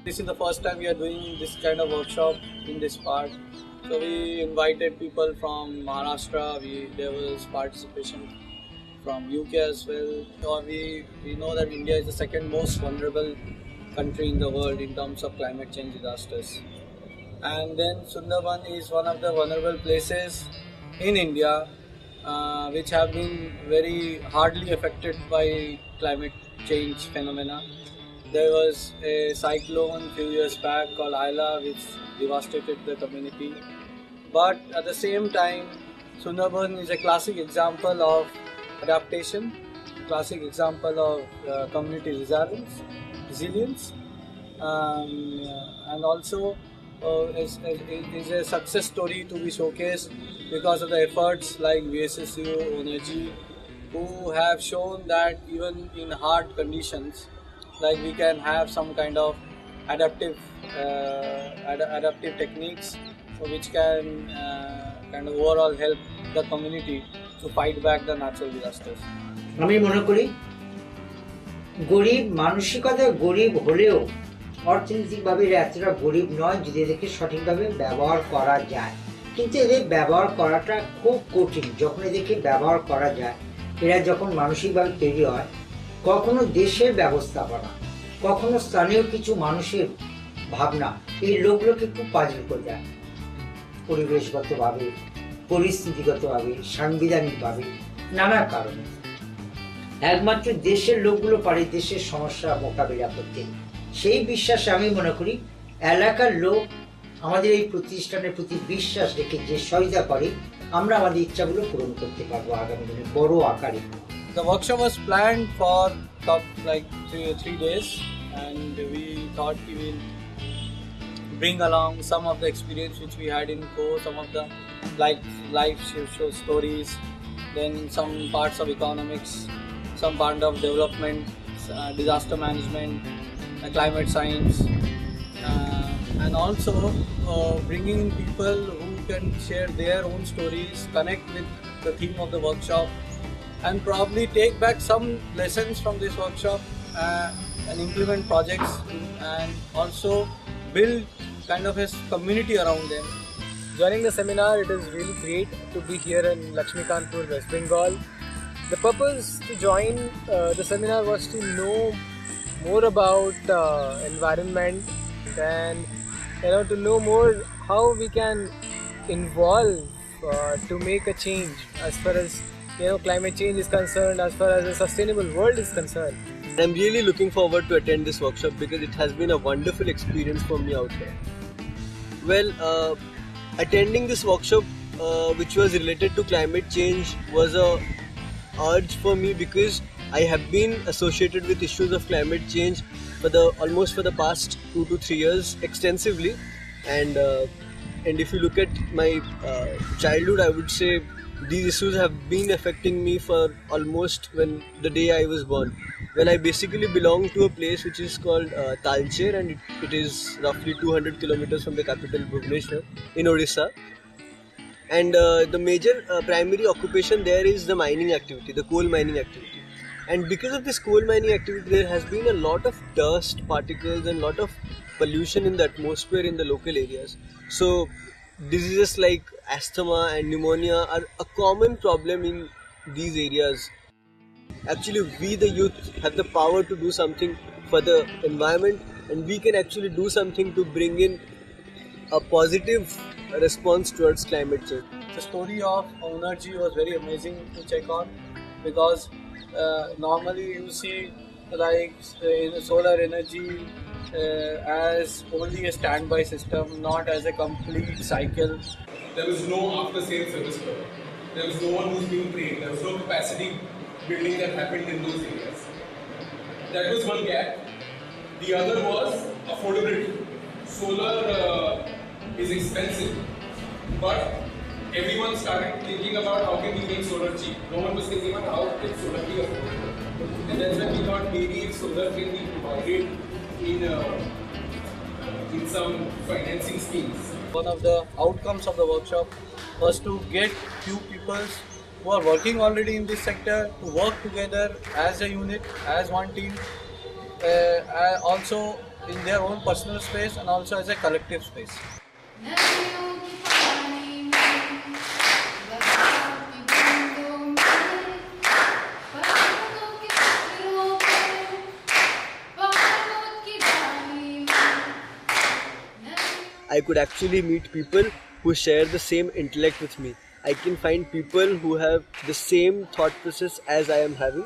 This is the first time we are doing this kind of workshop in this part. So we invited people from Maharashtra. There was participation from UK as well. Or we know that India is the second most vulnerable country in the world in terms of climate change disasters. And then Sundarban is one of the vulnerable places in India which have been very hardly affected by climate change phenomena. There was a cyclone a few years back called Ayla which devastated the community. But at the same time, Sundarban is a classic example of adaptation, classic example of community resilience, and also is a success story to be showcased because of the efforts like VSSU, Energy, who have shown that even in hard conditions, like we can have some kind of adaptive techniques, so which can kind of overall help the community to fight back the natural disasters. আমি মনে করি গরিব মানসিকতা গরিব হলেও অর্থনৈতিকভাবে এতটা গরিব নয় যদি এদেরকে সঠিকভাবে ব্যবহার করা যায়, কিন্তু এদের ব্যবহার করাটা খুব কঠিন। যখন এদেরকে ব্যবহার করা যায়, এরা যখন মানসিকভাবে তৈরি হয়, কখনো দেশের ব্যবস্থাপনা, কখনো স্থানীয় কিছু মানুষের ভাবনা এই লোকগুলোকে খুব পাজল করে দেয়, পরিবেশগতভাবে, পরিস্থিতিগতভাবে, সাংবিধানিকভাবে, নানা কারণে। একমাত্র দেশের লোকগুলো পারে দেশের সমস্যা মোকাবিলা করতে। সেই বিশ্বাসে আমি মনে করি এলাকার লোক আমাদের এই প্রতিষ্ঠানের প্রতি বিশ্বাস রেখে যে সহায়তা করে, আমরা আমাদের ইচ্ছাগুলো পূরণ করতে পারবো আগামী দিনে বড় আকারে। The workshop was planned for like three days, and we thought we will bring along some of the experience which we had in Caux, some of the life show stories, then some parts of economics, some part of development, disaster management, climate science, and also bringing in people who can share their own stories, connect with the theme of the workshop, and probably take back some lessons from this workshop and implement projects, and also build kind of a community around them. Joining the seminar, it is really great to be here in Lakshmikanpur, West Bengal. The purpose to join the seminar was to know more about environment and to know more how we can involve to make a change as far as climate change is concerned, as far as a sustainable world is concerned. I'm really looking forward to attend this workshop because it has been a wonderful experience for me out here. Well, attending this workshop which was related to climate change was a urge for me because I have been associated with issues of climate change almost for the past 2 to 3 years extensively, and if you look at my childhood, I would say these issues have been affecting me for almost when the day I was born. Well, I basically belong to a place which is called Talcher, and it is roughly 200 kilometers from the capital Bhubaneswar in Odisha. And the major primary occupation there is the mining activity, the coal mining activity. And because of this coal mining activity, there has been a lot of dust particles and lot of pollution in the atmosphere in the local areas. So diseases like asthma and pneumonia are a common problem in these areas. Actually, we the youth have the power to do something for the environment, and we can actually do something to bring in a positive response towards climate change. The story of Energy was very amazing to check on, because normally you see like solar energy as only a standby system, not as a complete cycle. There was no after-sales service provider. There was no one who's being trained. There was no capacity building that happened in those areas. That was one gap. The other was affordability. Solar is expensive, but everyone started thinking about how can we make solar cheap. No one was thinking about how can solar be affordable. And that's when we thought maybe if solar can be provided in some financing schemes. One of the outcomes of the workshop was to get few people who are working already in this sector to work together as a unit, as one team, also in their own personal space and also as a collective space. I could actually meet people who share the same intellect with me. I can find people who have the same thought process as I am having,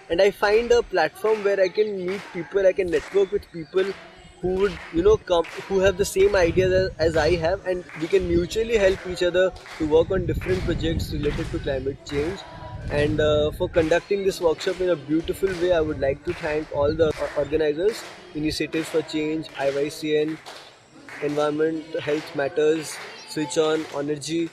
and I find a platform where I can meet people, I can network with people who would, come, who have the same ideas as I have, and we can mutually help each other to work on different projects related to climate change. And for conducting this workshop in a beautiful way, I would like to thank all the organizers, Initiatives for Change, IYCN, Environment Health Matters, SwitchON, Energy.